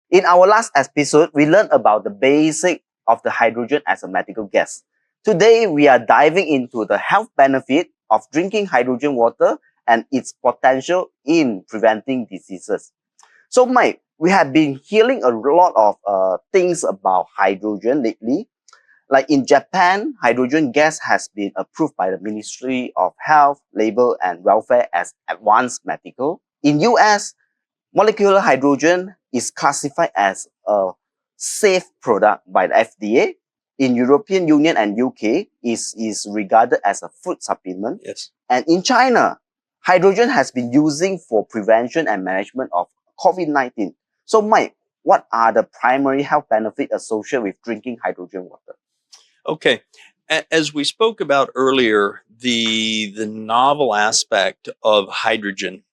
In our last episode, we learned about the basic of the hydrogen as a medical gas. Today, we are diving into the health benefit of drinking hydrogen water and its potential in preventing diseases. So, Mike, we have been hearing a lot of things about hydrogen lately. Like in Japan, hydrogen gas has been approved by the Ministry of Health, Labor and Welfare as advanced medical. In US, molecular hydrogen is classified as a safe product by the FDA. In European Union and UK, is regarded as a food supplement. Yes. And in China, hydrogen has been using for prevention and management of COVID-19. So, Mike, what are the primary health benefits associated with drinking hydrogen water? Okay. As we spoke about earlier, the novel aspect of hydrogen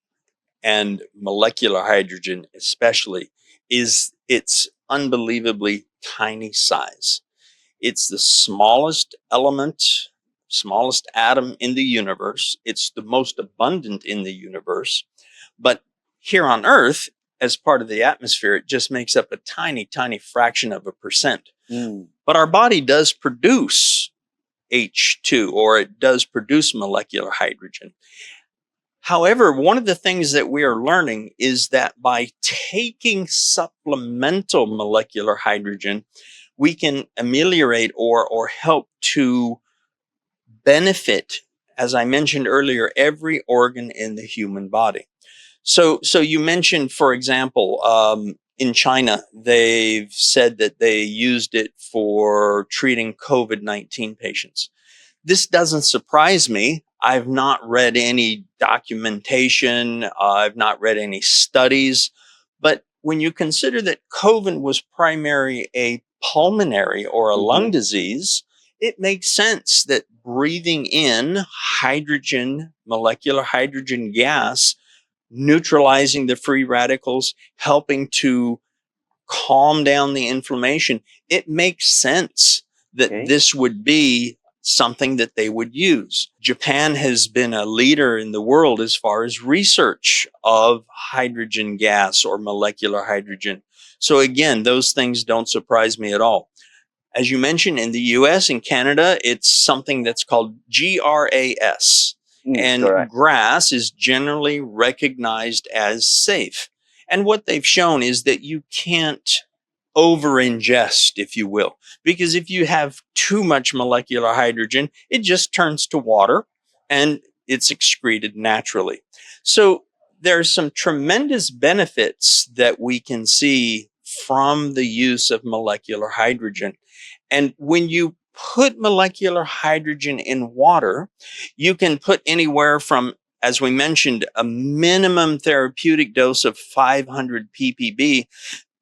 and molecular hydrogen especially is its unbelievably tiny size. It's the smallest element, smallest atom in the universe. It's the most abundant in the universe. But here on Earth, as part of the atmosphere, it just makes up a tiny, tiny fraction of a percent. But our body does produce H2, or it does produce molecular hydrogen. However, one of the things that we are learning is that by taking supplemental molecular hydrogen, we can ameliorate or help to benefit, as I mentioned earlier, every organ in the human body. So you mentioned, for example, in China, they've said that they used it for treating COVID-19 patients. This doesn't surprise me. I've not read any documentation. I've not read any studies. But when you consider that COVID was primarily a pulmonary or a lung disease, it makes sense that breathing in hydrogen, molecular hydrogen gas, neutralizing the free radicals, helping to calm down the inflammation, it makes sense that this would be something that they would use. Japan has been a leader in the world as far as research of hydrogen gas or molecular hydrogen. So again, those things don't surprise me at all. As you mentioned, in the US and Canada, it's something that's called GRAS. And correct. GRAS is generally recognized as safe. And what they've shown is that you can't over ingest, if you will, because if you have too much molecular hydrogen, it just turns to water and it's excreted naturally. So there's some tremendous benefits that we can see from the use of molecular hydrogen. And when you put molecular hydrogen in water, you can put anywhere from, as we mentioned, a minimum therapeutic dose of 500 ppb.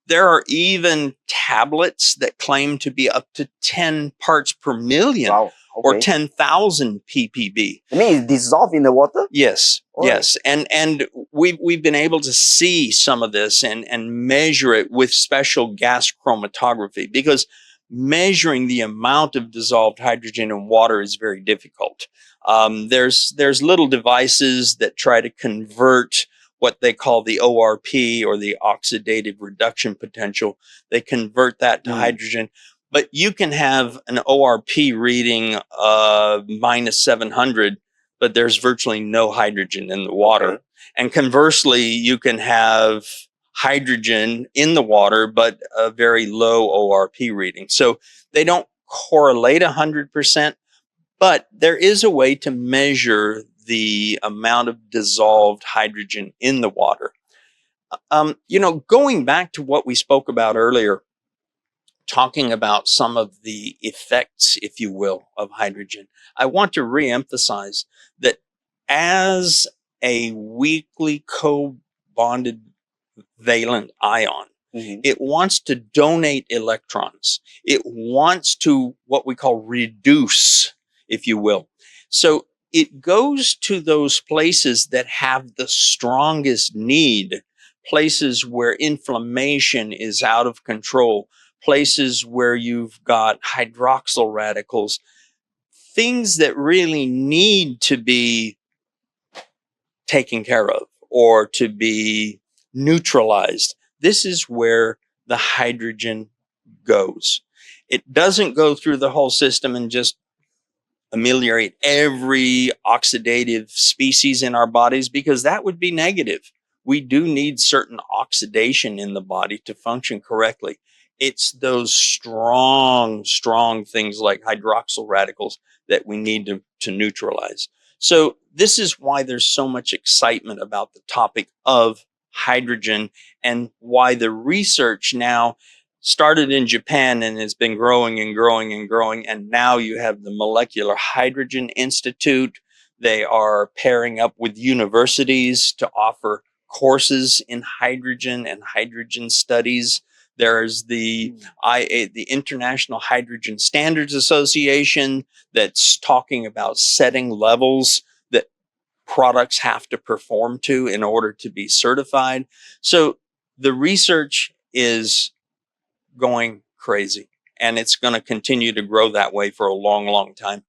There are even tablets that claim to be up to 10 parts per million. Wow. Or 10,000 ppb. I mean, it's dissolved in the water? Yes, yes. And we've been able to see some of this and measure it with special gas chromatography, because measuring the amount of dissolved hydrogen in water is very difficult. There's little devices that try to convert what they call the ORP, or the oxidative reduction potential. They convert that to hydrogen. But you can have an ORP reading minus 700, but there's virtually no hydrogen in the water. And conversely, you can have hydrogen in the water, but a very low ORP reading. So they don't correlate 100%, but there is a way to measure the amount of dissolved hydrogen in the water. Going back to what we spoke about earlier, talking about some of the effects, if you will, of hydrogen, I want to reemphasize that as a weakly co-bonded valent ion, it wants to donate electrons. It wants to what we call reduce, if you will. So it goes to those places that have the strongest need, places where inflammation is out of control, places where you've got hydroxyl radicals, things that really need to be taken care of or to be neutralized. This is where the hydrogen goes. It doesn't go through the whole system and just ameliorate every oxidative species in our bodies, because that would be negative. We do need certain oxidation in the body to function correctly. It's those strong things like hydroxyl radicals that we need to neutralize. So this is why there's so much excitement about the topic of hydrogen, and why the research now started in Japan and has been growing and growing and growing. And now you have the Molecular Hydrogen Institute. They are pairing up with universities to offer courses in hydrogen and hydrogen studies. There's the the International Hydrogen Standards Association that's talking about setting levels that products have to perform to in order to be certified. So the research is going crazy, and it's going to continue to grow that way for a long time.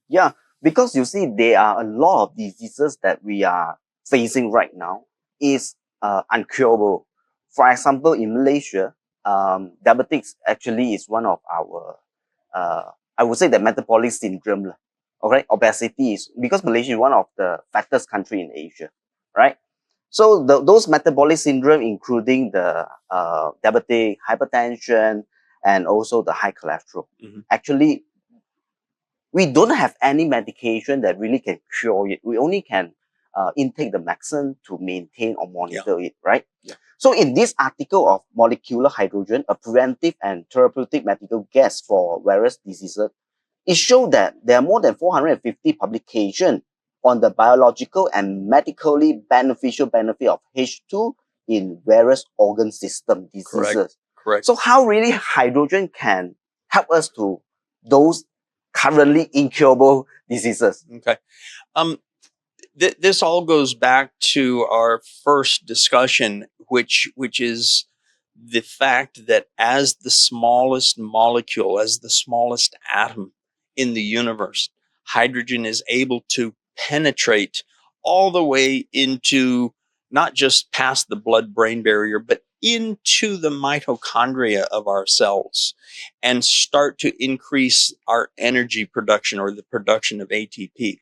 Yeah, because you see, there are a lot of diseases that we are facing right now is uncurable. For example, in Malaysia, diabetics actually is one of our, I would say, the metabolic syndrome. Okay, obesity is because Malaysia is one of the fattest country in Asia, right? So those metabolic syndrome, including the diabetic, hypertension, and also the high cholesterol, actually we don't have any medication that really can cure it. We only can intake the medicine to maintain or monitor it, right? Yeah. So in this article of molecular hydrogen, a preventive and therapeutic medical gas for various diseases, it showed that there are more than 450 publications on the biological and medically beneficial benefit of H2 in various organ system diseases. Correct. So how really hydrogen can help us to those currently incurable diseases? Okay. This all goes back to our first discussion, which is the fact that as the smallest molecule, as the smallest atom in the universe, hydrogen is able to penetrate all the way into not just past the blood-brain barrier, but into the mitochondria of our cells and start to increase our energy production, or the production of ATP.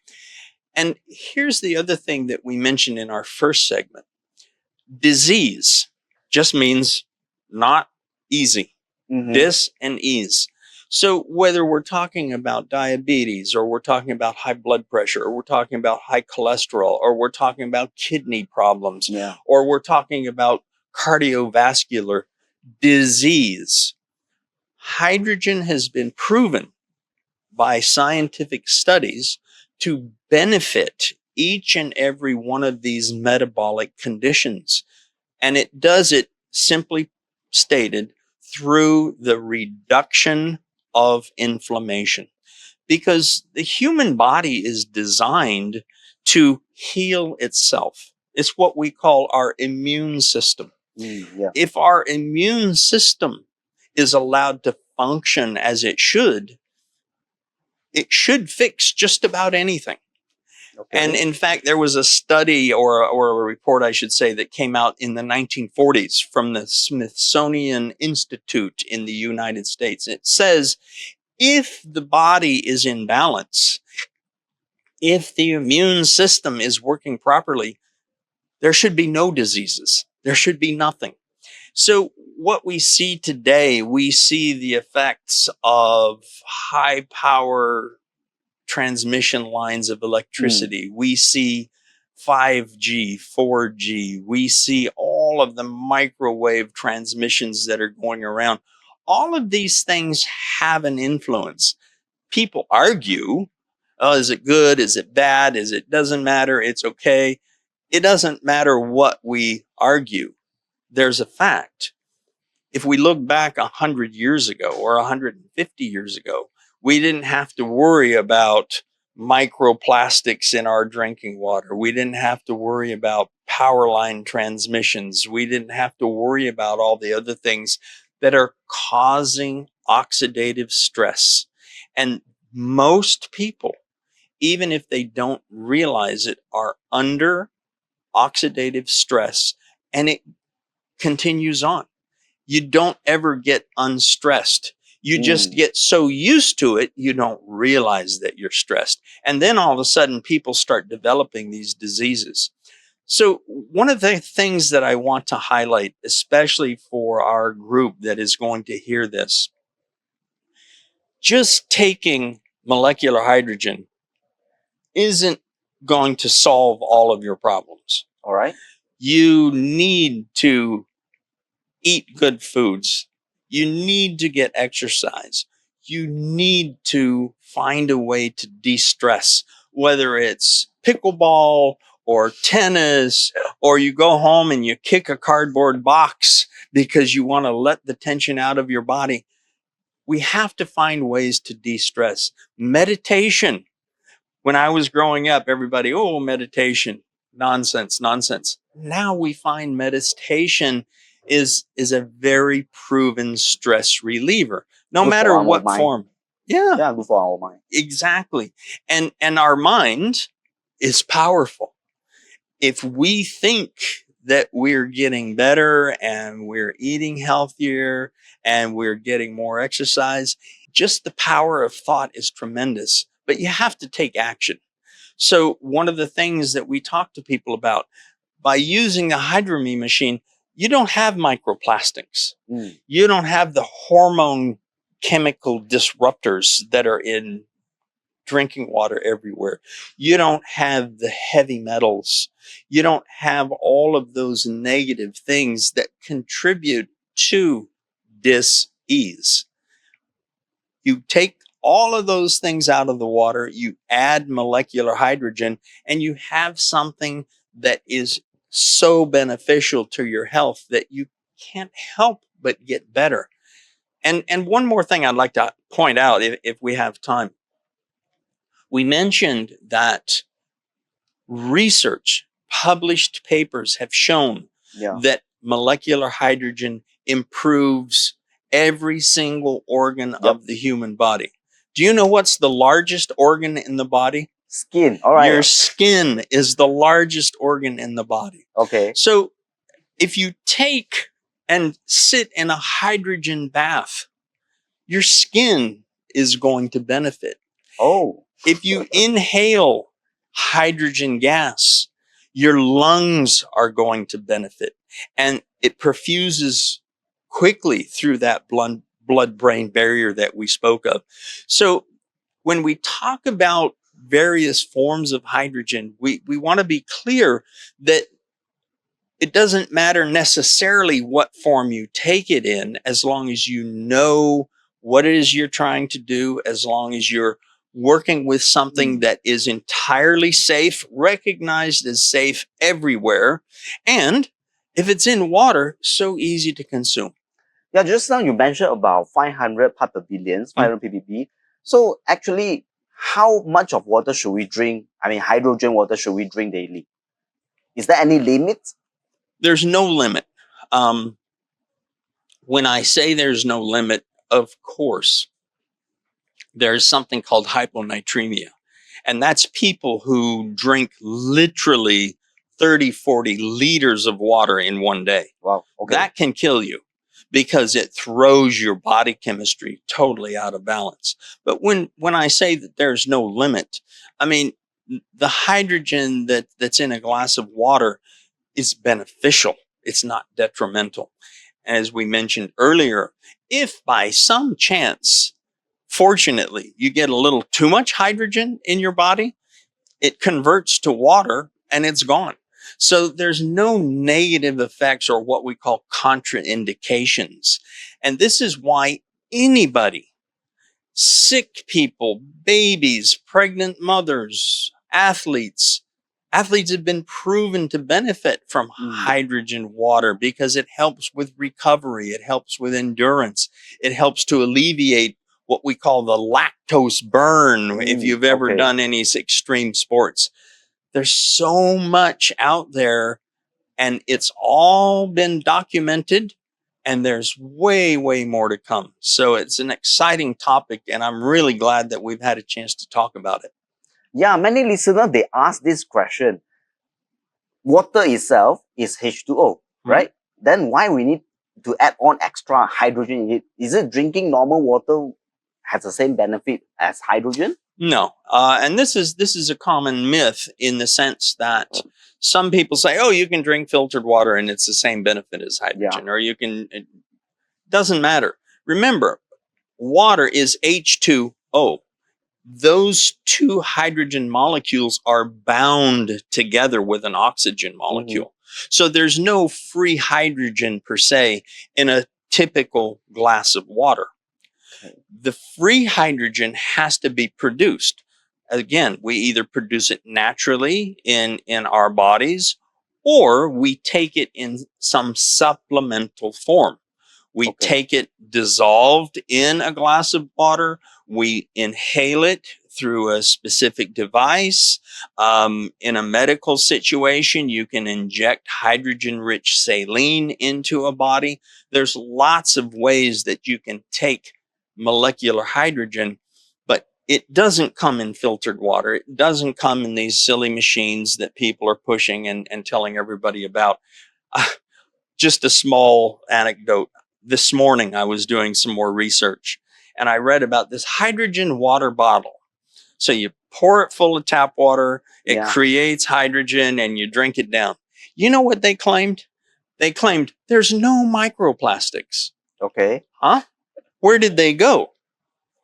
And here's the other thing that we mentioned in our first segment. Disease just means not easy. Dis and ease. So whether we're talking about diabetes, or we're talking about high blood pressure, or we're talking about high cholesterol, or we're talking about kidney problems, or we're talking about cardiovascular disease, hydrogen has been proven by scientific studies to benefit each and every one of these metabolic conditions. And it does it, simply stated, through the reduction of inflammation. Because the human body is designed to heal itself. It's what we call our immune system. If our immune system is allowed to function as it should fix just about anything. Okay. And in fact, there was a study, or a report, I should say, that came out in the 1940s from the Smithsonian Institute in the United States. It says, if the body is in balance, if the immune system is working properly, there should be no diseases. There should be nothing. So what we see today, we see the effects of high power transmission lines of electricity. We see 5G, 4G. We see all of the microwave transmissions that are going around. All of these things have an influence. People argue, oh, is it good? Is it bad? It doesn't matter? It's okay. It doesn't matter what we argue. There's a fact. If we look back 100 years ago or 150 years ago, we didn't have to worry about microplastics in our drinking water. We didn't have to worry about power line transmissions. We didn't have to worry about all the other things that are causing oxidative stress. And most people, even if they don't realize it, are under oxidative stress, and it continues on. you don't ever get unstressed. You just get so used to it, you don't realize that you're stressed. And then all of a sudden, people start developing these diseases. So one of the things that I want to highlight, especially for our group that is going to hear this, just taking molecular hydrogen isn't going to solve all of your problems. All right. You need to eat good foods. You need to get exercise. You need to find a way to de-stress, whether it's pickleball or tennis, or you go home and you kick a cardboard box because you want to let the tension out of your body. We have to find ways to de-stress. Meditation. When I was growing up, everybody, oh, meditation, nonsense, nonsense. Now we find meditation is a very proven stress reliever, no Good for matter our what mind. form. Yeah, Yeah, good for our mind. exactly. And our mind is powerful. If we think that we're getting better and we're eating healthier and we're getting more exercise, just the power of thought is tremendous, but you have to take action. So one of the things that we talk to people about, by using the Hydromi machine, you don't have microplastics. You don't have the hormone chemical disruptors that are in drinking water everywhere. You don't have the heavy metals. You don't have all of those negative things that contribute to dis-ease. You take all of those things out of the water, you add molecular hydrogen, and you have something that is so beneficial to your health that you can't help but get better. And one more thing I'd like to point out, if we have time. We mentioned that research, published papers have shown that molecular hydrogen improves every single organ of the human body. Do you know what's the largest organ in the body? Skin. All right. Your skin is the largest organ in the body. Okay. So if you take and sit in a hydrogen bath, your skin is going to benefit. Oh. If you inhale hydrogen gas, your lungs are going to benefit, and it perfuses quickly through that blood-brain barrier that we spoke of. So when we talk about various forms of hydrogen, we want to be clear that it doesn't matter necessarily what form you take it in, as long as you know what it is you're trying to do, as long as you're working with something that is entirely safe, recognized as safe everywhere, and if it's in water, so easy to consume. Yeah, just now you mentioned about 500 part per billion, 500 ppb. So actually, how much of water should we drink? I mean, hydrogen water should we drink daily? Is there any limit? There's no limit. When I say there's no limit, of course, there's something called hyponatremia. And that's people who drink literally 30, 40 liters of water in one day. Wow. Okay. That can kill you because it throws your body chemistry totally out of balance. But when I say that there's no limit, I mean, the hydrogen that's in a glass of water is beneficial. It's not detrimental. As we mentioned earlier, if by some chance, fortunately, you get a little too much hydrogen in your body, it converts to water and it's gone. So there's no negative effects or what we call contraindications. And this is why anybody, sick people, babies, pregnant mothers, athletes have been proven to benefit from hydrogen water because it helps with recovery. It helps with endurance. It helps to alleviate what we call the lactose burn, if you've ever done any extreme sports. There's so much out there, and it's all been documented, and there's way, way more to come. So it's an exciting topic, and I'm really glad that we've had a chance to talk about it. Yeah, many listeners, they ask this question. Water itself is H2O, right? Then why we need to add on extra hydrogen in it? Is it drinking normal water has the same benefit as hydrogen? No, and this is a common myth in the sense that some people say, "Oh, you can drink filtered water and it's the same benefit as hydrogen," or you can. It doesn't matter. Remember, water is H2O. Those two hydrogen molecules are bound together with an oxygen molecule. So there's no free hydrogen per se in a typical glass of water. The free hydrogen has to be produced. Again, we either produce it naturally in our bodies, or we take it in some supplemental form. We take it dissolved in a glass of water. We inhale it through a specific device. In a medical situation, you can inject hydrogen-rich saline into a body. There's lots of ways that you can take molecular hydrogen, but it doesn't come in filtered water. It doesn't come in these silly machines that people are pushing and telling everybody about. Just a small anecdote. This morning, I was doing some more research and I read about this hydrogen water bottle. So you pour it full of tap water, it creates hydrogen, and you drink it down. You know what they claimed? They claimed there's no microplastics. Okay. Huh? Where did they go?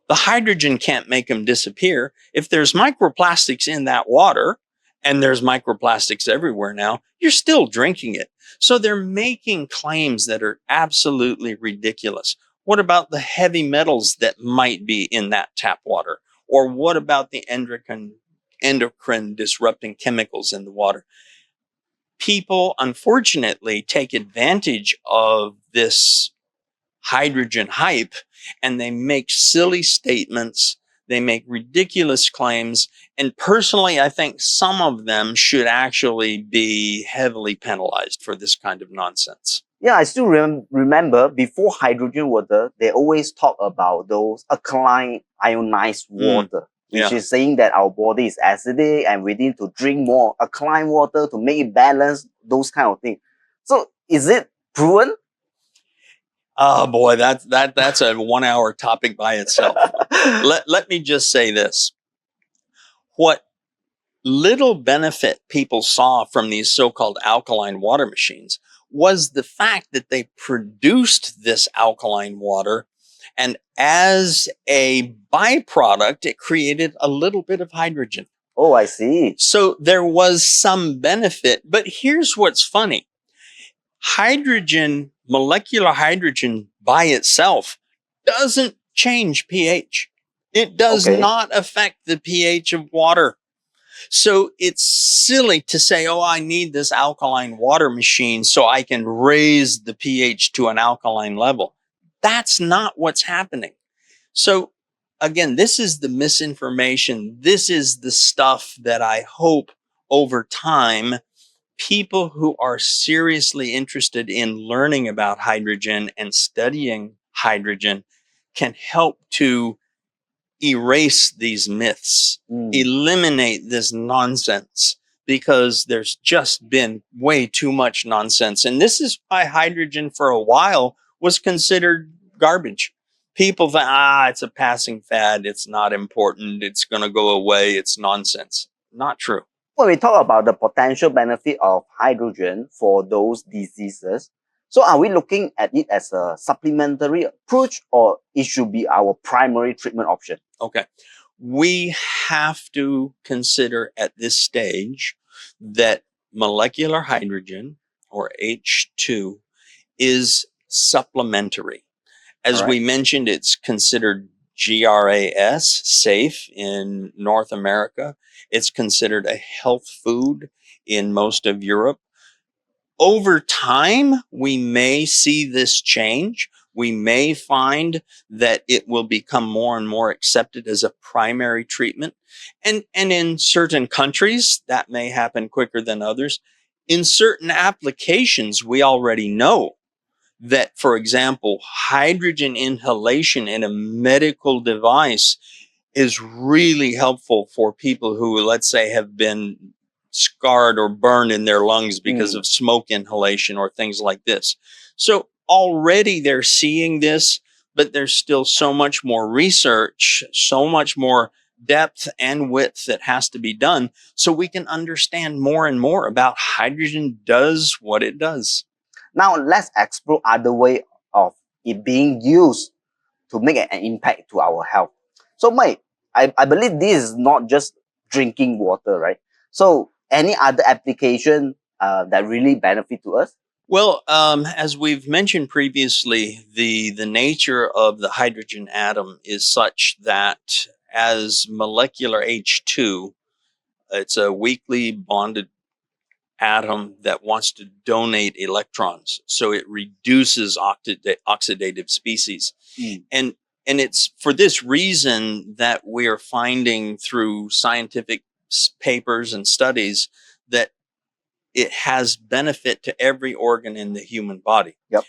The hydrogen can't make them disappear. If there's microplastics in that water, and there's microplastics everywhere now, you're still drinking it. So they're making claims that are absolutely ridiculous. What about the heavy metals that might be in that tap water? Or what about the endocrine disrupting chemicals in the water? People, unfortunately, take advantage of this hydrogen hype and they make silly statements. They make ridiculous claims. And personally, I think some of them should actually be heavily penalized for this kind of nonsense. Yeah, I still remember before hydrogen water, they always talk about those alkaline ionized water, which is saying that our body is acidic and we need to drink more alkaline water to make it balance, those kind of things. So is it proven? Oh boy, that's a 1 hour topic by itself. Let me just say this. What little benefit people saw from these so-called alkaline water machines was the fact that they produced this alkaline water, and as a byproduct, it created a little bit of hydrogen. Oh, I see. So there was some benefit, but here's what's funny. Hydrogen, molecular hydrogen by itself doesn't change pH. It does not affect the pH of water. So it's silly to say, oh, I need this alkaline water machine so I can raise the pH to an alkaline level. That's not what's happening. So again, this is the misinformation. This is the stuff that I hope over time people who are seriously interested in learning about hydrogen and studying hydrogen can help to erase these myths, eliminate this nonsense, because there's just been way too much nonsense. And this is why hydrogen for a while was considered garbage. People think, it's a passing fad. It's not important. It's going to go away. It's nonsense. Not true. When we talk about the potential benefit of hydrogen for those diseases, so are we looking at it as a supplementary approach or it should be our primary treatment option? Okay. We have to consider at this stage that molecular hydrogen, or H2, is supplementary. As we mentioned, it's considered GRAS, safe in North America. It's considered a health food in most of Europe. Over time, we may see this change. We may find that it will become more and more accepted as a primary treatment. And in certain countries, that may happen quicker than others. In certain applications, we already know that, for example, hydrogen inhalation in a medical device is really helpful for people who, let's say, have been scarred or burned in their lungs because of smoke inhalation or things like this. So already they're seeing this, but there's still so much more research, so much more depth and width that has to be done so we can understand more and more about hydrogen does what it does. Now let's explore other way of it being used to make an impact to our health. So Mike, I believe this is not just drinking water, right? So any other application that really benefit to us? Well, as we've mentioned previously, the nature of the hydrogen atom is such that as molecular H2, it's a weakly bonded atom that wants to donate electrons, so it reduces oxidative species. Mm. And it's for this reason that we are finding through scientific papers and studies that it has benefit to every organ in the human body. Yep.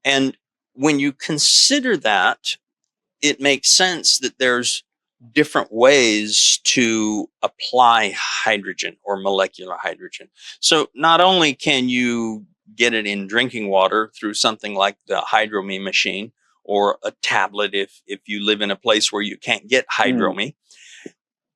And when you consider that, it makes sense that there's different ways to apply hydrogen or molecular hydrogen. So not only can you get it in drinking water through something like the Hydromi machine or a tablet if you live in a place where you can't get Hydromi,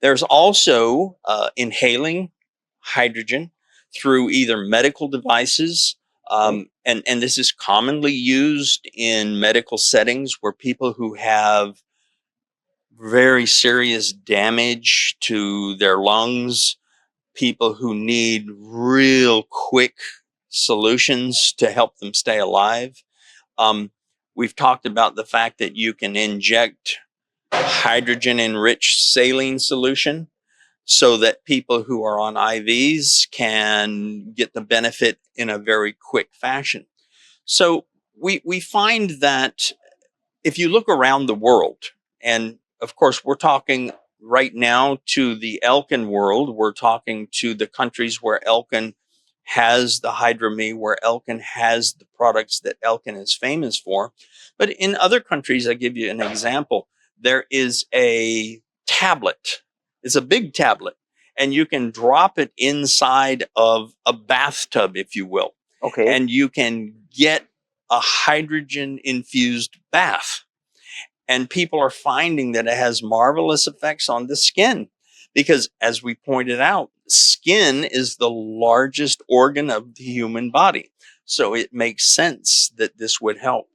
there's also inhaling hydrogen through either medical devices, and this is commonly used in medical settings where people who have very serious damage to their lungs, people who need real quick solutions to help them stay alive. We've talked about the fact that you can inject hydrogen enriched saline solution so that people who are on IVs can get the benefit in a very quick fashion. So we find that if you look around the world, and of course we're talking right now to the Elkin world, we're talking to the countries where Elkin has the Hydromi, where Elkin has the products that Elkin is famous for. But in other countries, I give you an example. There is a tablet. It's a big tablet, and you can drop it inside of a bathtub, if you will. Okay. And you can get a hydrogen infused bath. And people are finding that it has marvelous effects on the skin because, as we pointed out, skin is the largest organ of the human body. So it makes sense that this would help.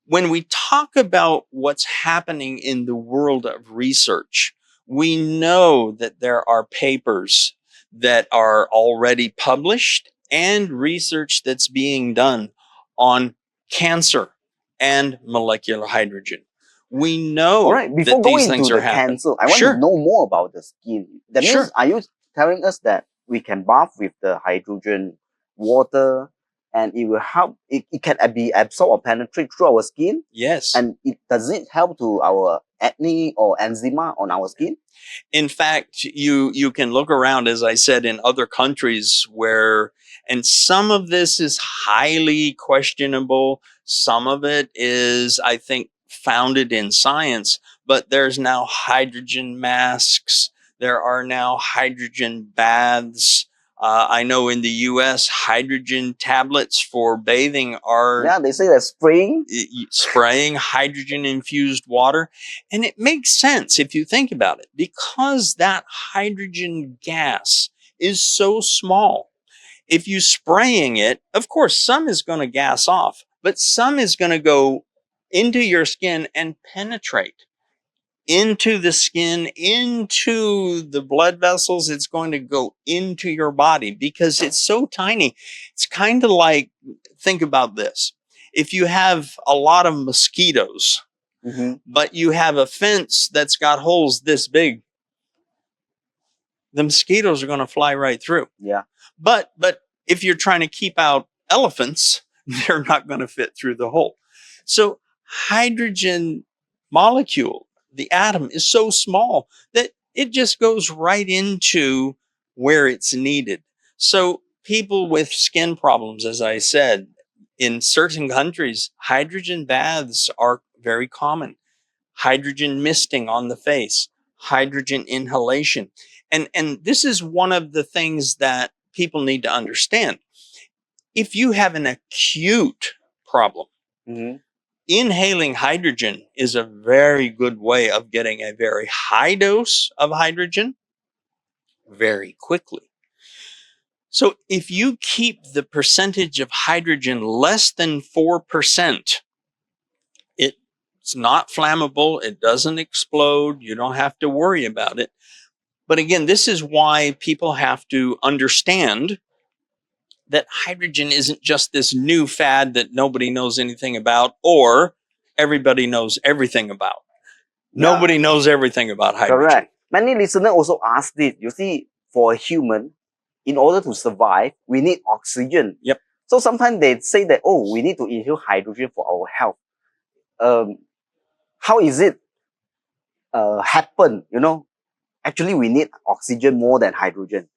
When we talk about what's happening in the world of research, we know that there are papers that are already published and research that's being done on cancer and molecular hydrogen. We know All right, before that these going things into are the happening. cancer, I want to Sure. know more about the skin. That means, Sure. are you telling us that we can bath with the hydrogen water and it will help, it can be absorbed or penetrate through our skin? Yes. And does it help to our acne or eczema on our skin? In fact, you can look around, as I said, in other countries where, and some of this is highly questionable. Some of it is, I think, founded in science, but there's now hydrogen masks. There are now hydrogen baths. I know in the US, hydrogen tablets for bathing are Yeah, they say that spraying. spraying hydrogen infused water. And it makes sense if you think about it, because that hydrogen gas is so small. If you spraying it, of course, some is going to gas off, but some is going to go into your skin and penetrate into the skin, into the blood vessels. It's going to go into your body because it's so tiny. It's kind of like, think about this. If you have a lot of mosquitoes, but you have a fence that's got holes this big, the mosquitoes are going to fly right through. Yeah. But if you're trying to keep out elephants, they're not going to fit through the hole. So hydrogen molecule, the atom, is so small that it just goes right into where it's needed. So people with skin problems, as I said, in certain countries, hydrogen baths are very common. Hydrogen misting on the face, hydrogen inhalation. And this is one of the things that people need to understand. If you have an acute problem. Mhm. Inhaling hydrogen is a very good way of getting a very high dose of hydrogen very quickly. So if you keep the percentage of hydrogen less than 4%, it's not flammable, it doesn't explode, you don't have to worry about it. But again, this is why people have to understand that hydrogen isn't just this new fad that nobody knows anything about or everybody knows everything about. Yeah. Nobody knows everything about hydrogen. Correct. Many listeners also ask this. You see, for a human, in order to survive, we need oxygen. Yep. So sometimes they say that, oh, we need to inhale hydrogen for our health. How is it happen? Actually, we need oxygen more than hydrogen.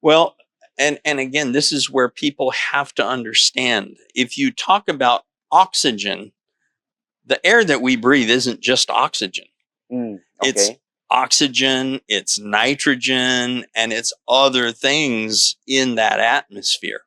Well, and again, this is where people have to understand. If you talk about oxygen, the air that we breathe isn't just oxygen. It's Okay. oxygen, it's nitrogen, and it's other things in that atmosphere.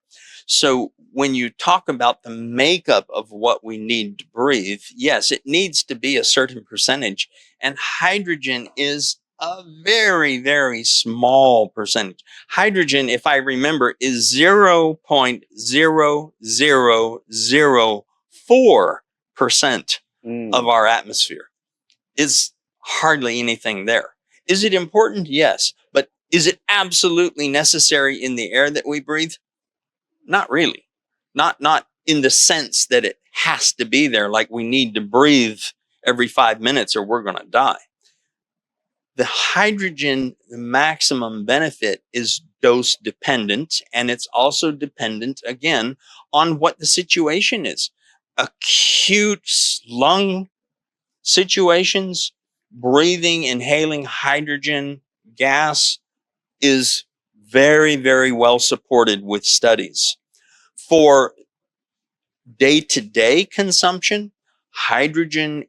So when you talk about the makeup of what we need to breathe, yes, it needs to be a certain percentage. And hydrogen is a very, very small percentage. Hydrogen, if I remember, is 0.0004% of our atmosphere. Is hardly anything there. Is it important? Yes. But is it absolutely necessary in the air that we breathe? Not really. Not in the sense that it has to be there, like we need to breathe every 5 minutes or we're going to die. The hydrogen, the maximum benefit is dose dependent, and it's also dependent, again, on what the situation is. Acute lung situations, breathing, inhaling hydrogen gas is very, very well supported with studies. For day-to-day consumption, hydrogen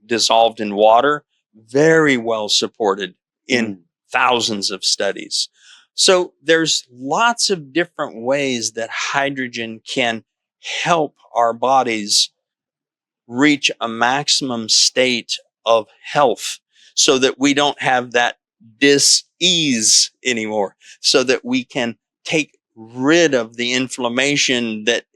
dissolved in water, very well supported in thousands of studies. So there's lots of different ways that hydrogen can help our bodies reach a maximum state of health so that we don't have that dis-ease anymore, so that we can take rid of the inflammation that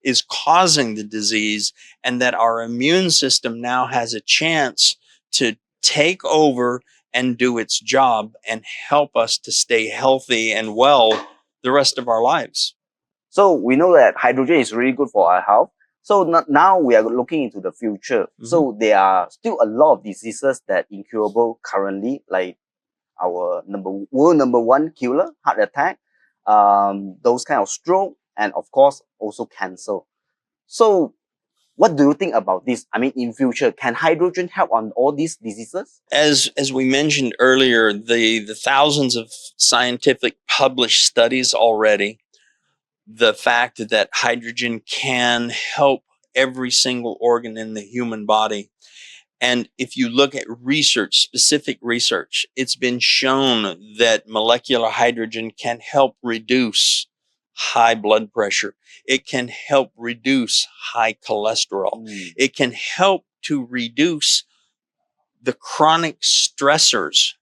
is causing the disease, and that our immune system now has a chance to take over and do its job and help us to stay healthy and well the rest of our lives. So we know that hydrogen is really good for our health. So now we are looking into the future. So there are still a lot of diseases that are incurable currently, like our world number one killer, heart attack, those kind of stroke, and of course also cancer. So what do you think about this? I mean, in future, can hydrogen help on all these diseases? As we mentioned earlier, the thousands of scientific published studies already, the fact that hydrogen can help every single organ in the human body. And if you look at research, specific research, it's been shown that molecular hydrogen can help reduce high blood pressure. It can help reduce high cholesterol. It can help to reduce the chronic stressors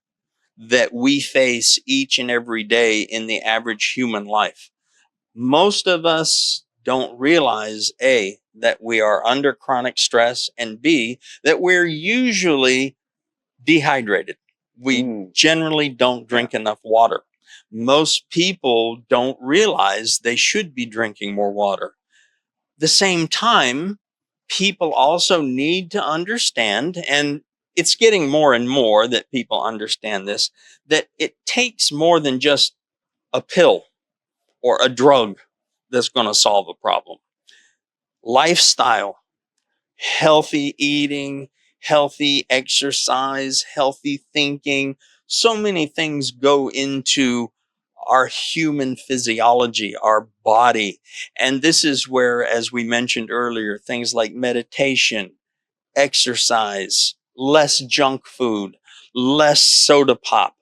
that we face each and every day in the average human life. Most of us don't realize, A, that we are under chronic stress, and B, that we're usually dehydrated. We generally don't drink enough water. Most people don't realize they should be drinking more water. At the same time, people also need to understand, and it's getting more and more that people understand this, that it takes more than just a pill or a drug that's going to solve a problem. Lifestyle, healthy eating, healthy exercise, healthy thinking, so many things go into our human physiology, our body. And this is where, as we mentioned earlier, things like meditation, exercise, less junk food, less soda pop,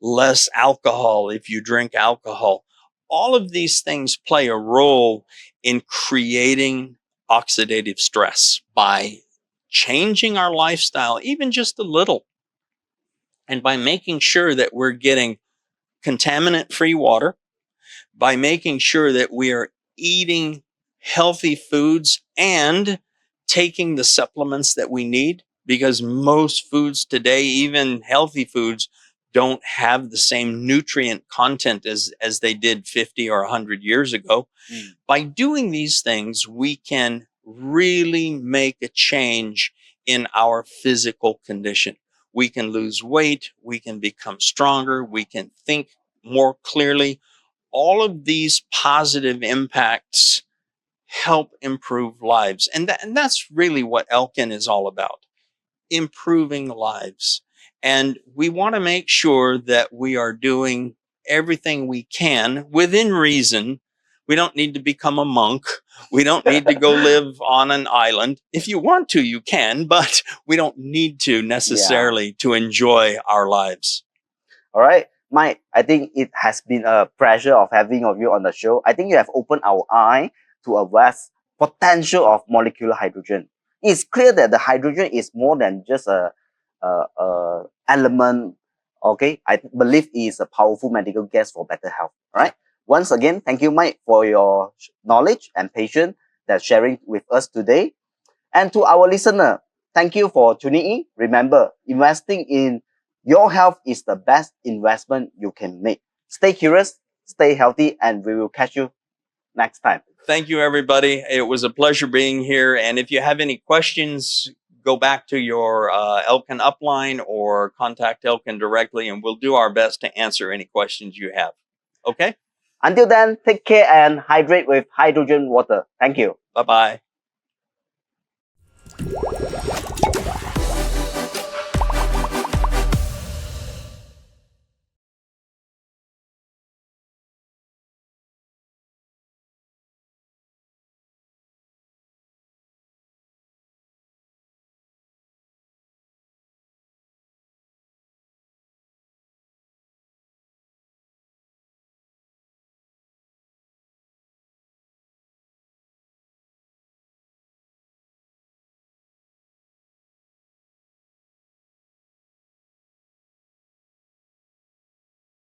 less alcohol if you drink alcohol. All of these things play a role in creating oxidative stress by changing our lifestyle, even just a little, and by making sure that we're getting contaminant-free water, by making sure that we are eating healthy foods and taking the supplements that we need, because most foods today, even healthy foods, don't have the same nutrient content as they did 50 or 100 years ago. By doing these things, we can really make a change in our physical condition. We can lose weight, we can become stronger, we can think more clearly. All of these positive impacts help improve lives. And that's really what Elkin is all about, improving lives. And we want to make sure that we are doing everything we can within reason. We don't need to become a monk. We don't need to go live on an island. If you want to, you can, but we don't need to necessarily to enjoy our lives. All right, Mike, I think it has been a pleasure of having you on the show. I think you have opened our eye to a vast potential of molecular hydrogen. It's clear that the hydrogen is more than just a element. Okay, I believe it is a powerful medical gas for better health. All right. Once again, thank you, Mike, for your knowledge and patience that sharing with us today. And to our listener, thank you for tuning in. Remember, investing in your health is the best investment you can make. Stay curious, stay healthy, and we will catch you next time. Thank you, everybody. It was a pleasure being here. And if you have any questions, go back to your Elkin upline or contact Elkin directly, and we'll do our best to answer any questions you have. Okay? Until then, take care and hydrate with hydrogen water. Thank you. Bye-bye.